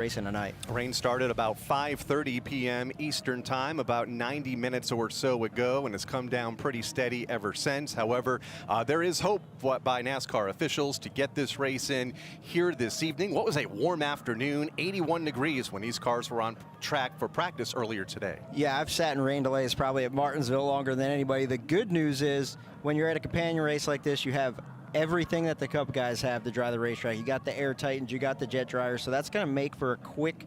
racing tonight. Rain started about 5:30 p.m. Eastern time, about 90 minutes or so ago, and has come down pretty steady ever since. However, there is hope by NASCAR officials to get this race in here this evening. What was a warm afternoon, 81 degrees when these cars were on track for practice earlier today. Yeah, I've sat in rain delays probably at Martinsville longer than anybody. The good news is when you're at a companion race like this, you have everything that the Cup guys have to dry the racetrack. You got the Air Titans, you got the jet dryers, so that's going to make for a quick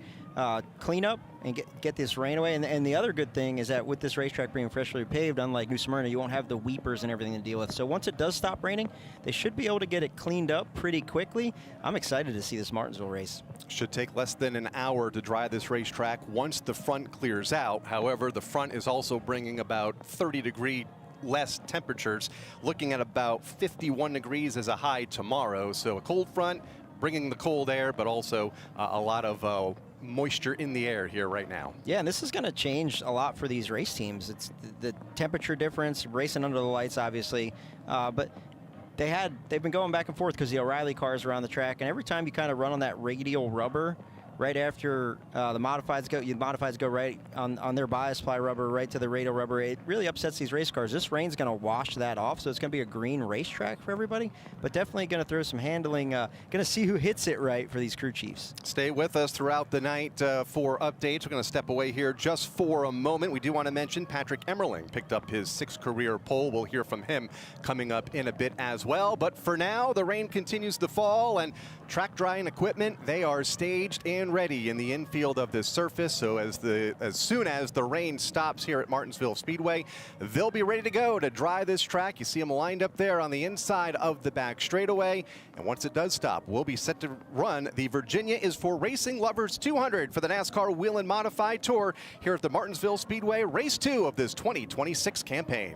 cleanup and get this rain away. And the other good thing is that with this racetrack being freshly paved, unlike New Smyrna, you won't have the weepers and everything to deal with. So once it does stop raining, they should be able to get it cleaned up pretty quickly. I'm excited to see this Martinsville race. Should take less than an hour to dry this racetrack once the front clears out. However, the front is also bringing about 30-degree less temperatures, looking at about 51 degrees as a high tomorrow. So a cold front bringing the cold air, but also a lot of moisture in the air here right now. Yeah, and this is going to change a lot for these race teams. It's the temperature difference, racing under the lights, obviously, but they've been going back and forth because the O'Reilly cars are on the track, and every time you kind of run on that radial rubber, right after the modifieds go right on their bias ply rubber right to the radial rubber, it really upsets these race cars. This rain's going to wash that off, so it's going to be a green racetrack for everybody, but definitely going to throw some handling, going to see who hits it right for these crew chiefs. Stay with us throughout the night for updates. We're going to step away here just for a moment. We do want to mention Patrick Emmerling picked up his 6th career pole. We'll hear from him coming up in a bit as well. But for now, the rain continues to fall, and track drying equipment, they are staged and ready in the infield of this surface. So as soon as the rain stops here at Martinsville Speedway, they'll be ready to go to dry this track. You see them lined up there on the inside of the back straightaway. And once it does stop, we'll be set to run the Virginia is for Racing Lovers 200 for the NASCAR Whelen Modified Tour here at the Martinsville Speedway, race 2 of this 2026 campaign.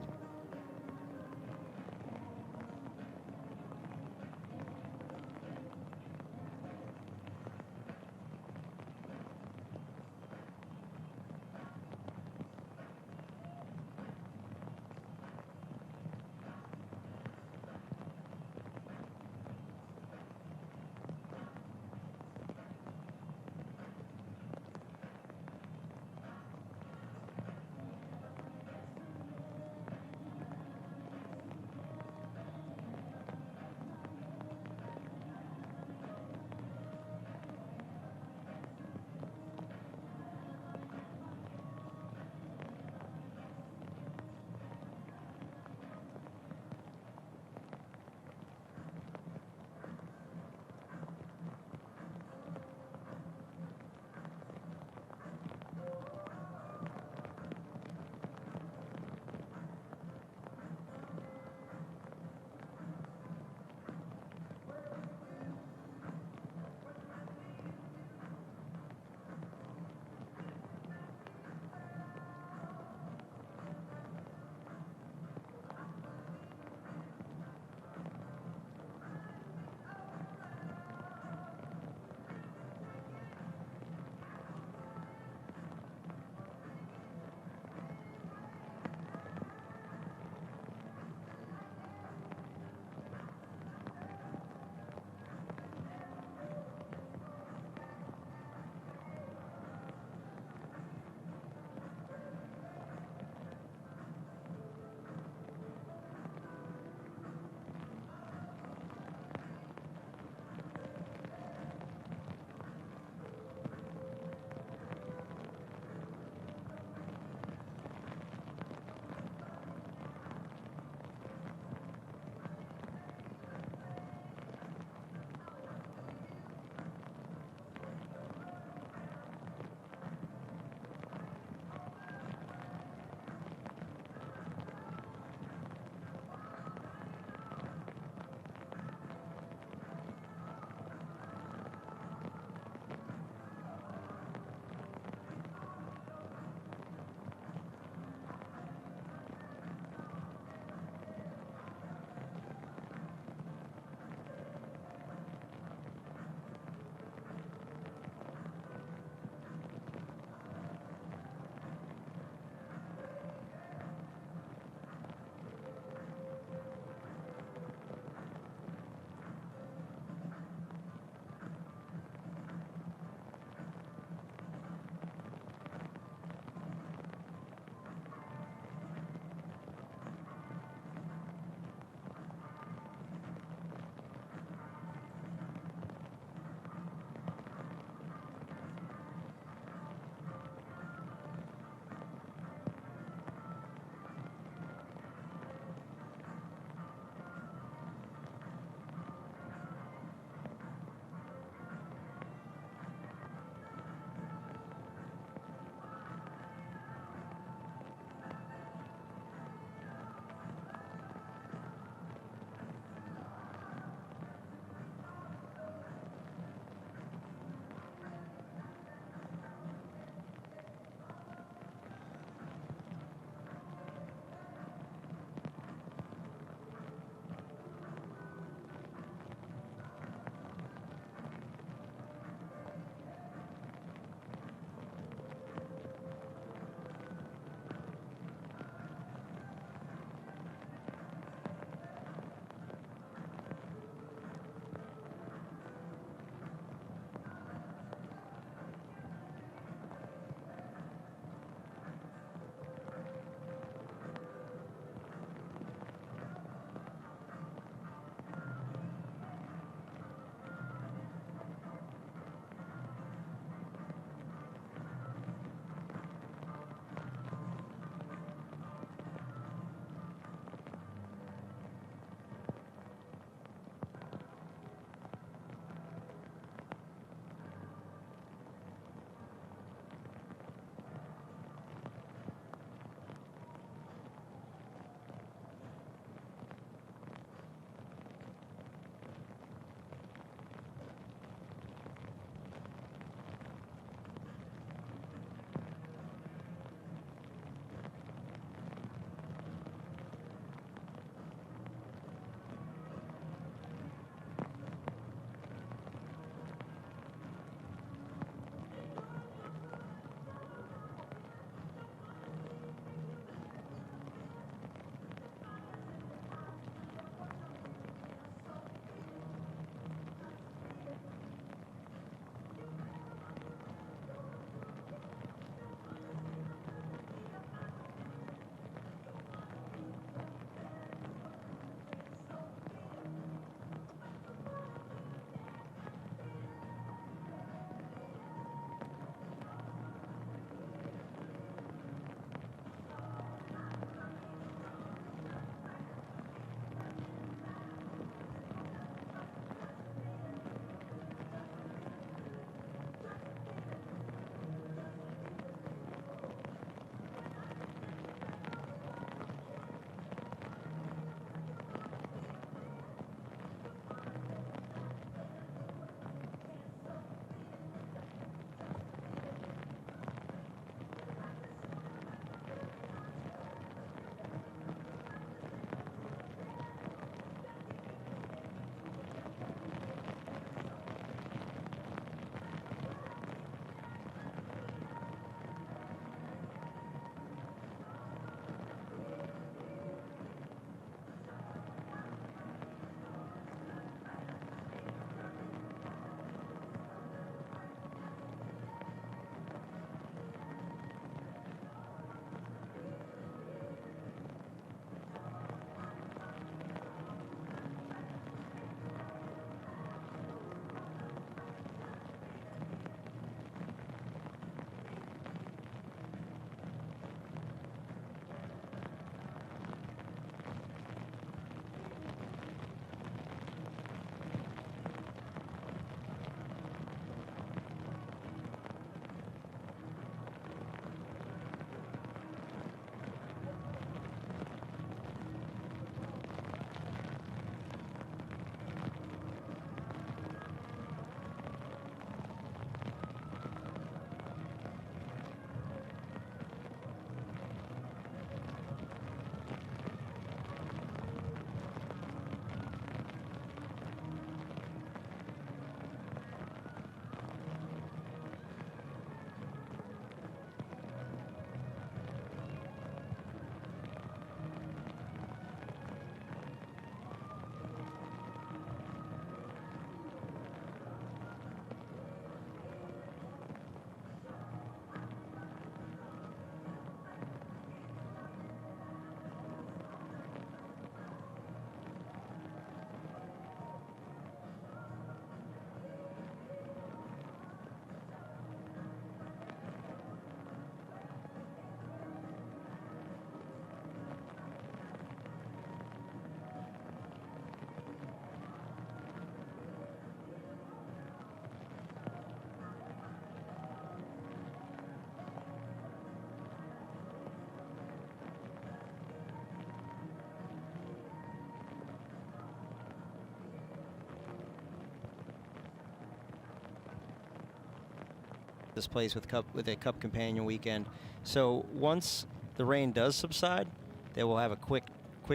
this place with a Cup Companion weekend. So once the rain does subside, they will have a quick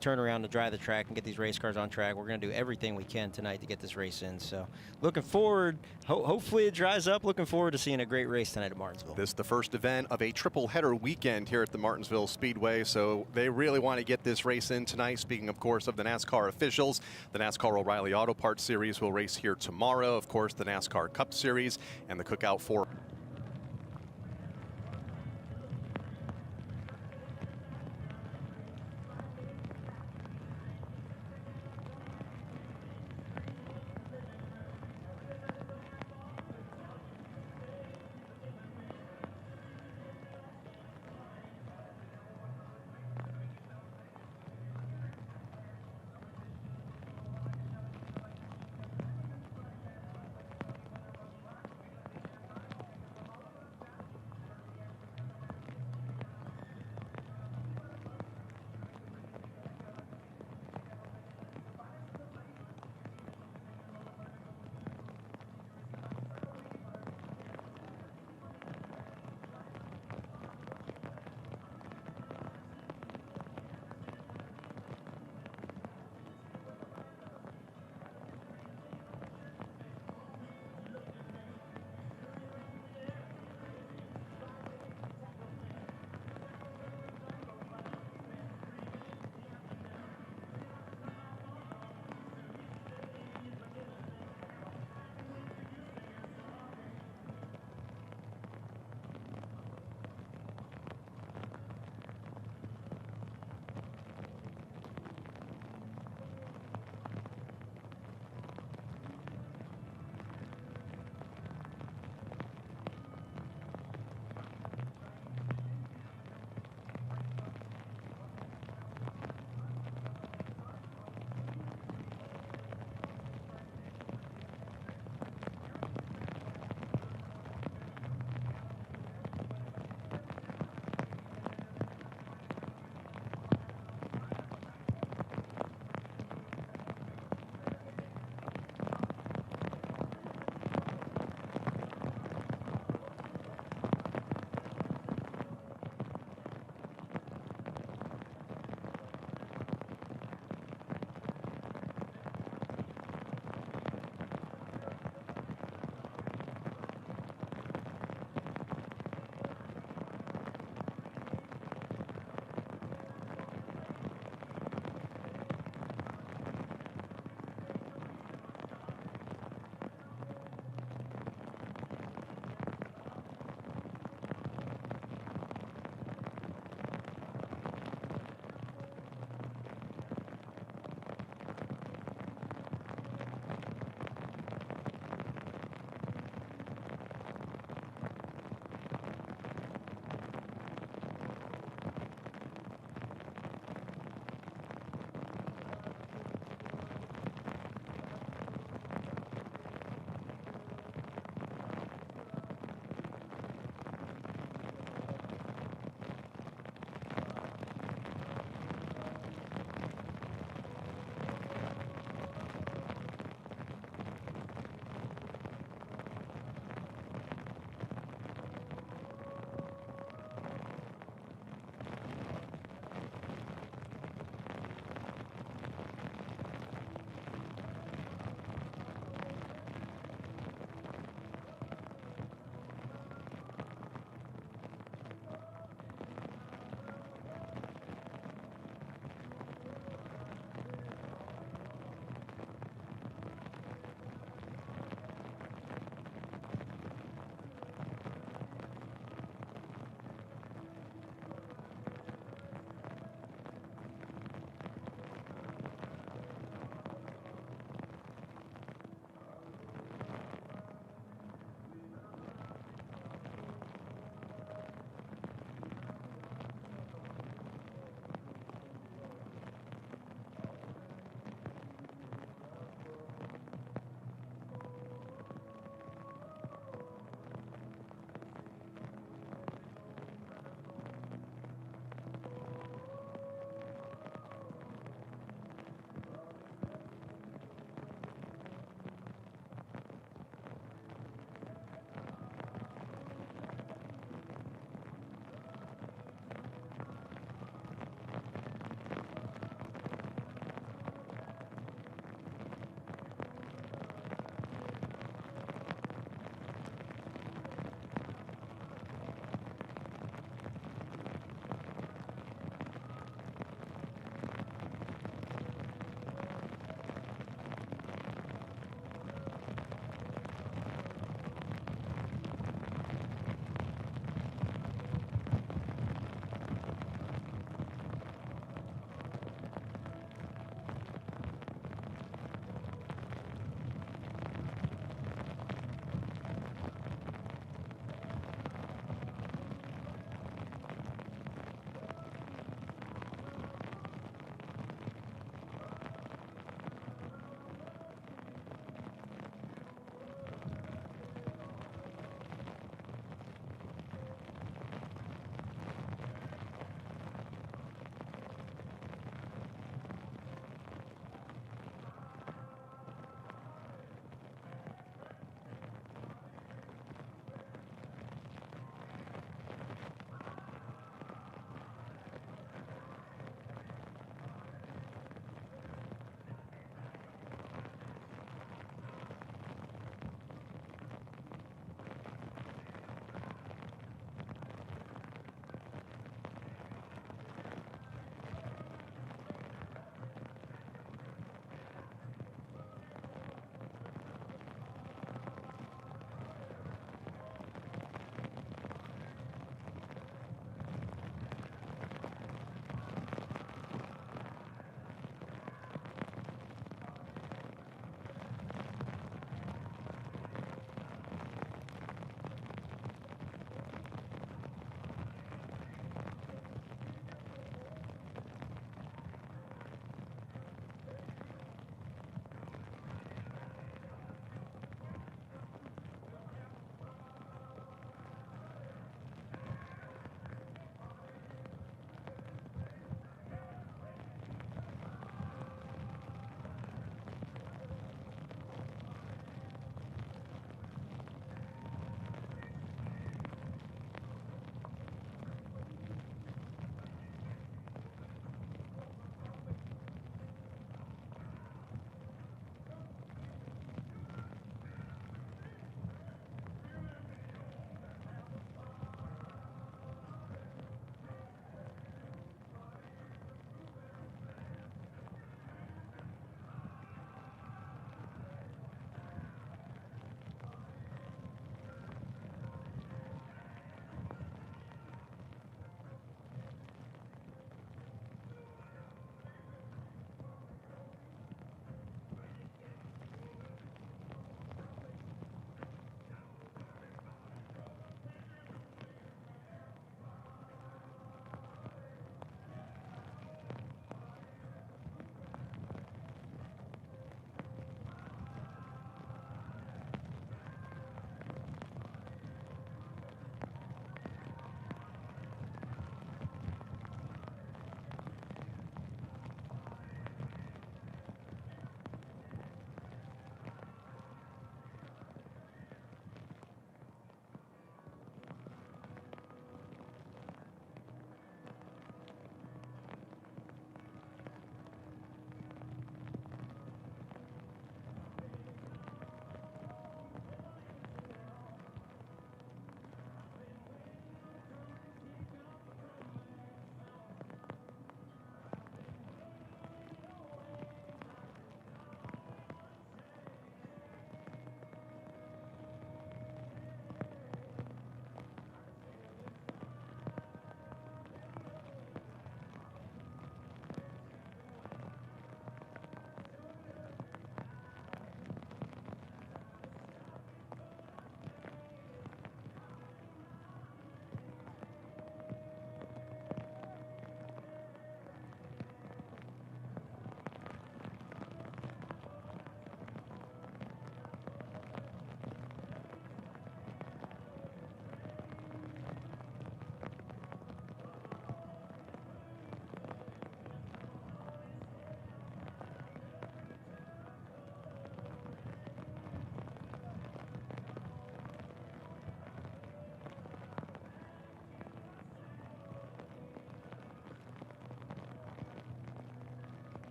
turnaround to dry the track and get these race cars on track. We're going to do everything we can tonight to get this race in. So looking forward, hopefully it dries up. Looking forward to seeing a great race tonight at Martinsville. This is the first event of a triple header weekend here at the Martinsville Speedway, so they really want to get this race in tonight. Speaking, of course, of the NASCAR officials, the NASCAR O'Reilly Auto Parts Series will race here tomorrow. Of course, the NASCAR Cup Series and the Cookout 4.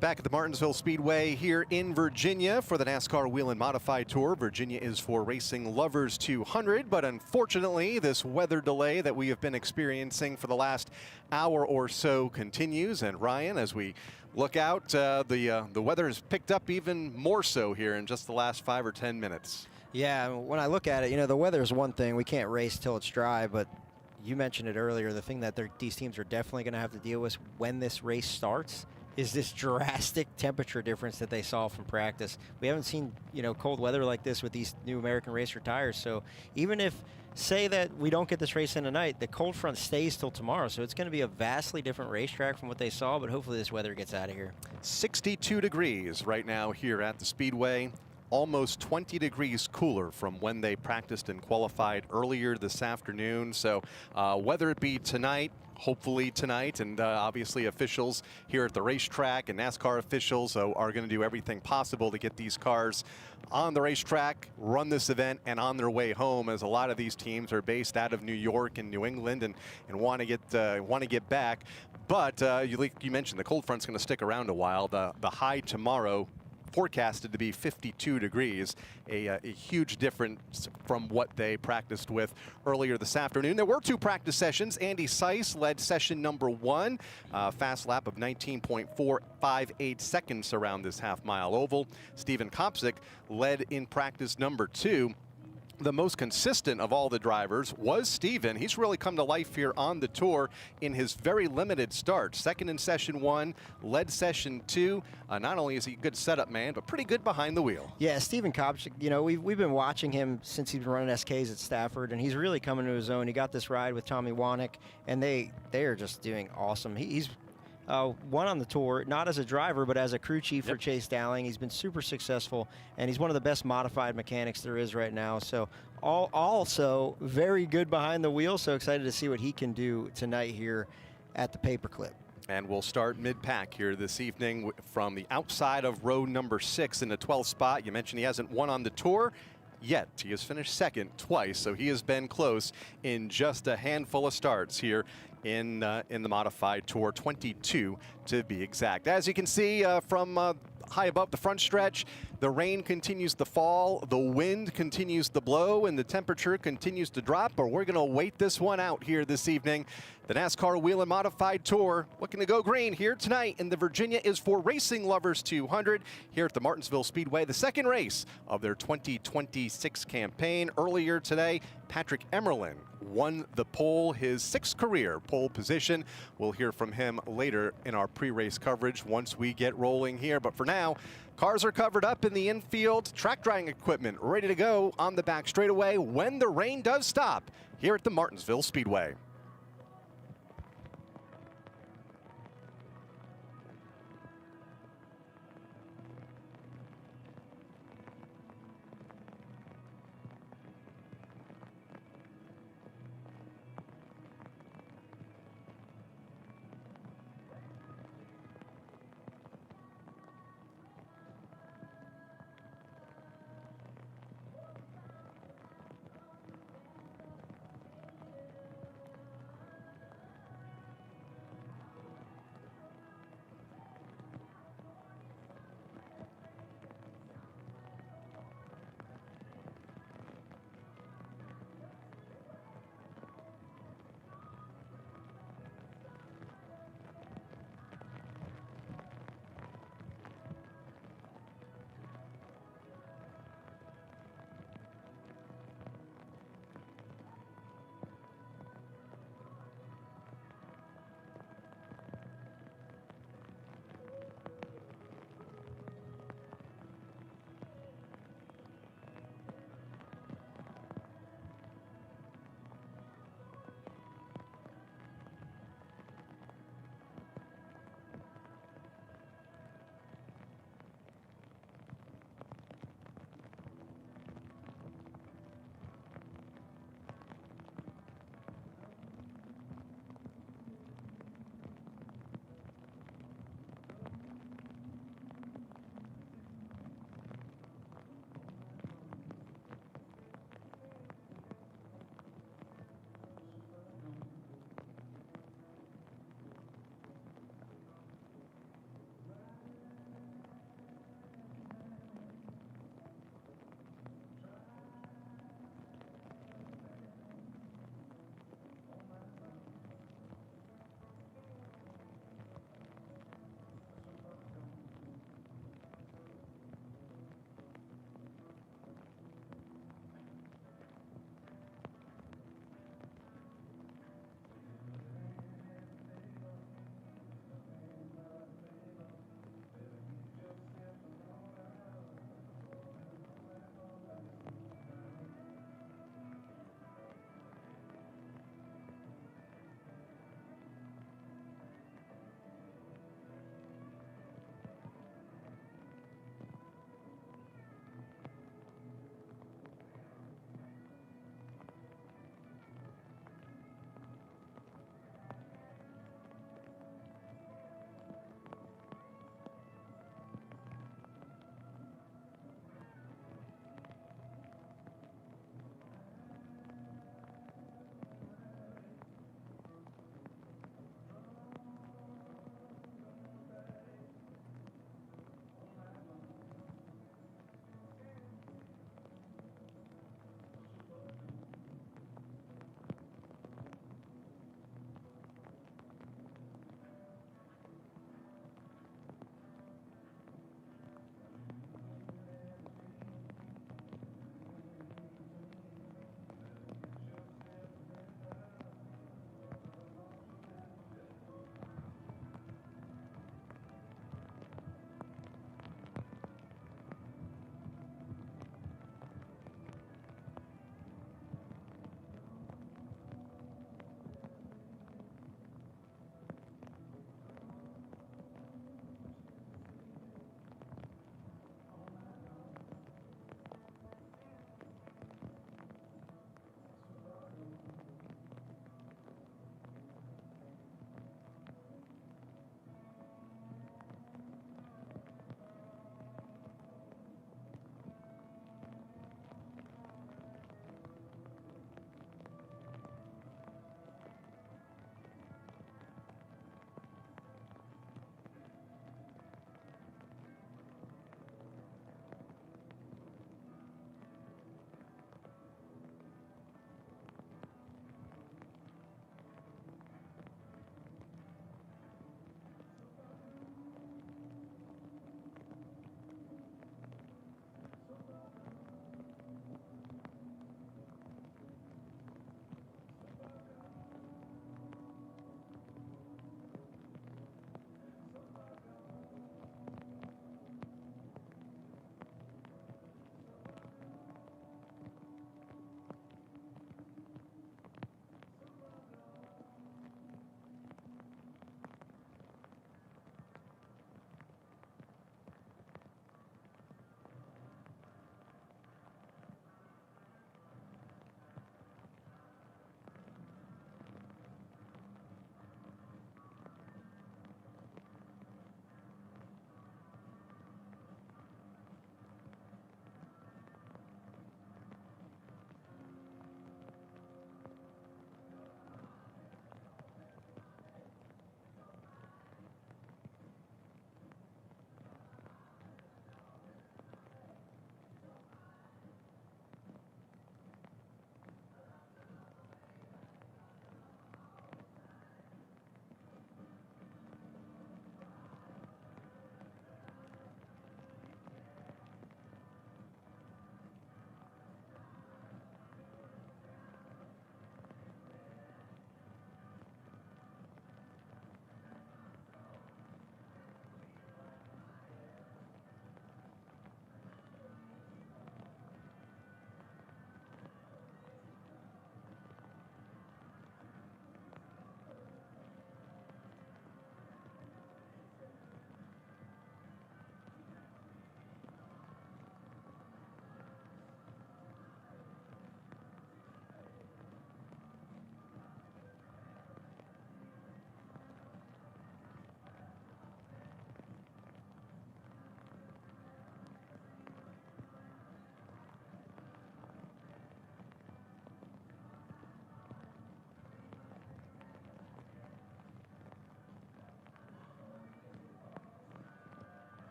Back at the Martinsville Speedway here in Virginia for the NASCAR Whelen Modified Tour. Virginia is for Racing Lovers 200, but unfortunately this weather delay that we have been experiencing for the last hour or so continues. And Ryan, as we look out, the weather has picked up even more so here in just the last 5 or 10 minutes. Yeah, when I look at it, you know, the weather is one thing. We can't race till it's dry, but you mentioned it earlier. The thing that these teams are definitely going to have to deal with when this race starts is this drastic temperature difference that they saw from practice. We haven't seen, you know, cold weather like this with these new American Racer tires. So even if, say that we don't get this race in tonight, the cold front stays till tomorrow. So it's going to be a vastly different racetrack from what they saw, but hopefully this weather gets out of here. 62 degrees right now here at the Speedway. Almost 20 degrees cooler from when they practiced and qualified earlier this afternoon. So whether it be tonight, hopefully tonight, and obviously officials here at the racetrack and NASCAR officials are going to do everything possible to get these cars on the racetrack, run this event, and on their way home, as a lot of these teams are based out of New York and New England and want to get back. But you mentioned the cold front's going to stick around a while. The high tomorrow forecasted to be 52 degrees, a huge difference from what they practiced with earlier this afternoon. There were 2 practice sessions. Andy Seiss led session number 1, fast lap of 19.458 seconds around this half-mile oval. Steven Kopsik led in practice number 2. The most consistent of all the drivers was Steven. He's really come to life here on the tour in his very limited start. Second in session 1, led session 2. Not only is he a good setup man, but pretty good behind the wheel. Yeah, Steven Kopsik, you know, we've been watching him since he's been running SKs at Stafford, and he's really coming to his own. He got this ride with Tommy Wanek, and they are just doing awesome. He's won on the tour, not as a driver, but as a crew chief for Chase Dowling. He's been super successful, and he's one of the best modified mechanics there is right now. So also very good behind the wheel. So excited to see what he can do tonight here at the Paperclip. And we'll start mid-pack here this evening from the outside of row number 6 in the 12th spot. You mentioned he hasn't won on the tour yet. He has finished second twice, so he has been close in just a handful of starts here in the modified tour, 22 to be exact. As you can see from high above the front stretch, the rain continues to fall, the wind continues to blow, and the temperature continues to drop, but we're going to wait this one out here this evening. The NASCAR Whelen Modified Tour looking to go green here tonight, and the Virginia is for Racing Lovers 200 here at the Martinsville Speedway, the second race of their 2026 campaign. Earlier today, Patrick Emmerling won the pole, his 6th career pole position. We'll hear from him later in our pre-race coverage once we get rolling here. But for now, cars are covered up in the infield, track drying equipment ready to go on the back straightaway when the rain does stop here at the Martinsville Speedway.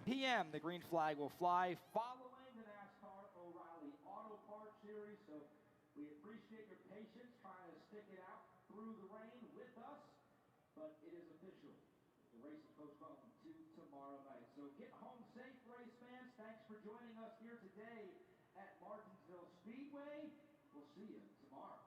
p.m., the green flag will fly following the NASCAR O'Reilly Auto Parts Series. So we appreciate your patience trying to stick it out through the rain with us, but it is official. The race is postponed to tomorrow night. So get home safe, race fans. Thanks for joining us here today at Martinsville Speedway. We'll see you tomorrow.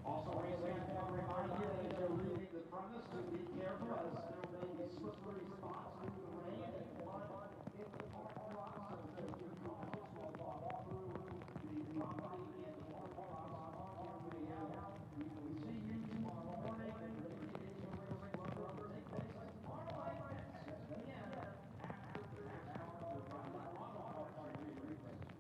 Also, race fans, want to remind you that as you're leaving the premise to be careful as there may be slippery spots through the rain and mud in the parking lot. So just be cautious while walking through the property and the parking lot on your way out. We will see you tomorrow morning. The Radiation Racing Rubber take place tomorrow night at 6 p.m. after the NASCAR O'Reilly Auto Parts Series race.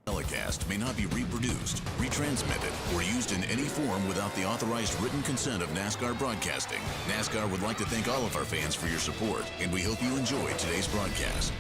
Telecast may not be reproduced, retransmitted, or used in any form without the authorized written consent of NASCAR Broadcasting. NASCAR would like to thank all of our fans for your support, and we hope you enjoyed today's broadcast.